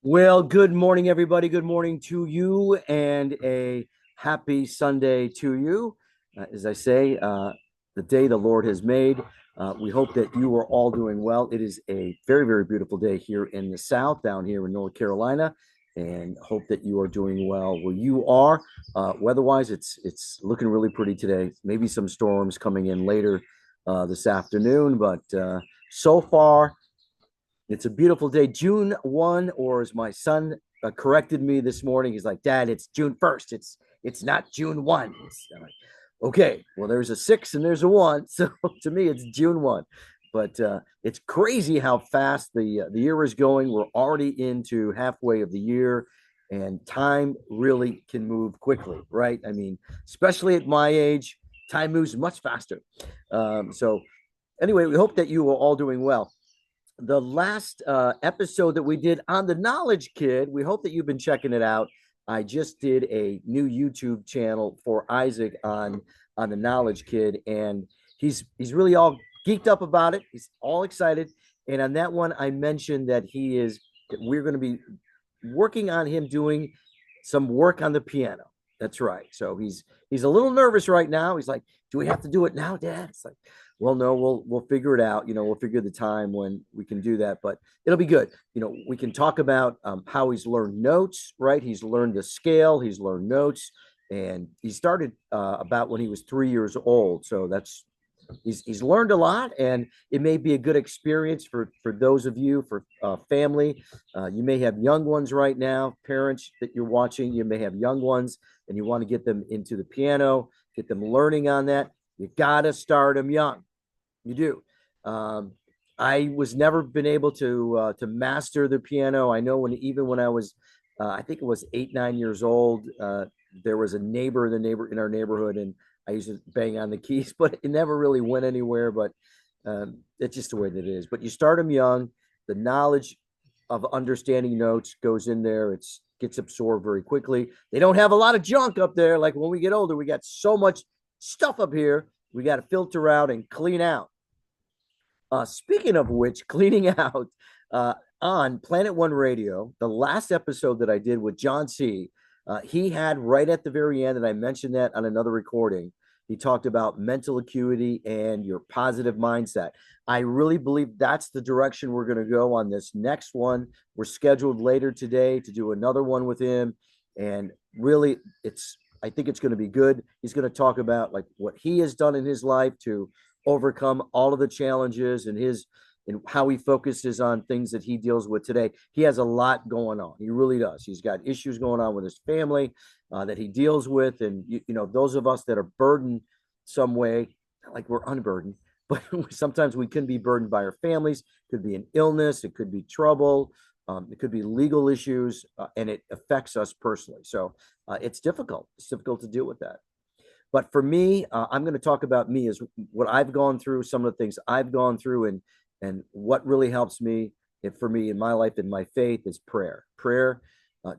Well, good morning, everybody. Good morning to you, and a happy Sunday to you. As I say, the day the Lord has made. We hope that you are all doing well. It is a very, very beautiful day here in the South, down here in North Carolina, and hope that you are doing well where you are. Weather-wise, it's looking really pretty today. Maybe some storms coming in later this afternoon, but so far it's a beautiful day. June 1, or as my son corrected me this morning, he's like, Dad, it's June 1st. It's not June 1. I'm like, okay, well, there's a 6 and there's a 1. So to me, it's June 1. But it's crazy how fast the year is going. We're already into halfway of the year, and time really can move quickly, right? I mean, especially at my age, time moves much faster. So anyway, we hope that you are all doing well. The last episode that we did on the Knowledge Kid, we hope that you've been checking it out. I just did a new YouTube channel for Isaac on the Knowledge Kid, and he's really all geeked up about it. He's all excited. And on that one, I mentioned that we're going to be working on him doing some work on the piano. That's right. So he's a little nervous right now. He's like, "Do we have to do it now, Dad?" It's like, well, no, we'll figure it out. We'll figure the time when we can do that, but it'll be good. We can talk about how he's learned notes, right? He's learned the scale, he's learned notes, and he started about when he was 3 years old. So he's learned a lot, and it may be a good experience for those of you, for family. You may have young ones right now, parents that you're watching. You may have young ones, and you want to get them into the piano, get them learning on that. You gotta start them young. You do. I was never been able to master the piano. I know even when I was, I think it was 8, 9 years old. There was a neighbor in our neighborhood, and I used to bang on the keys, but it never really went anywhere. But it's just the way that it is. But you start them young. The knowledge of understanding notes goes in there. It gets absorbed very quickly. They don't have a lot of junk up there. Like when we get older, we got so much stuff up here. We got to filter out and clean out. Speaking of which, cleaning out on Planet One Radio, the last episode that I did with John C., he had right at the very end, and I mentioned that on another recording. He talked about mental acuity and your positive mindset. I really believe that's the direction we're going to go on this next one. We're scheduled later today to do another one with him, and really, I think it's going to be good. He's going to talk about like what he has done in his life to overcome all of the challenges and how he focuses on things that he deals with today. He has a lot going on. He really does. He's got issues going on with his family that he deals with. And, those of us that are burdened some way, not like we're unburdened, but sometimes we can be burdened by our families. It could be an illness, it could be trouble, it could be legal issues, and it affects us personally. So it's difficult. It's difficult to deal with that. But for me, I'm going to talk about me as what I've gone through, some of the things I've gone through, and what really helps me for me in my life and my faith is prayer. Prayer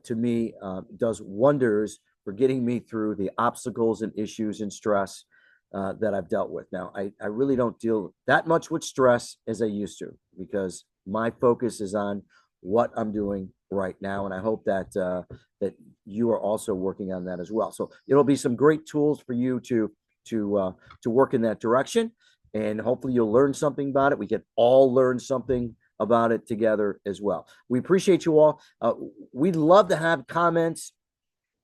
to me does wonders for getting me through the obstacles and issues and stress that I've dealt with. Now, I really don't deal that much with stress as I used to because my focus is on what I'm doing right now, and I hope that you are also working on that as well. So it'll be some great tools for you to work in that direction, and hopefully you'll learn something about it. We can all learn something about it together as well. We appreciate you all. We'd love to have comments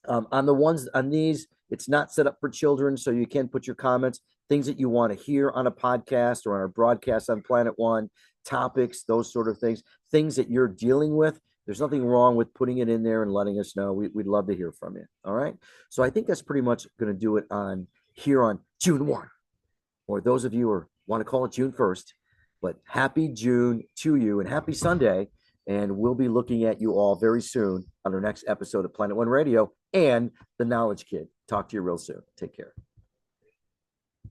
on the ones on these. It's not set up for children, so you can put your comments, things that you want to hear on a podcast or on our broadcast on Planet One, topics, those sort of things that you're dealing with. There's nothing wrong with putting it in there and letting us know. We'd love to hear from you. All right. So I think that's pretty much going to do it on June 1, or those of you who want to call it June 1st. But happy June to you and happy Sunday. And we'll be looking at you all very soon on our next episode of Planet One Radio and The Knowledge Kid. Talk to you real soon. Take care.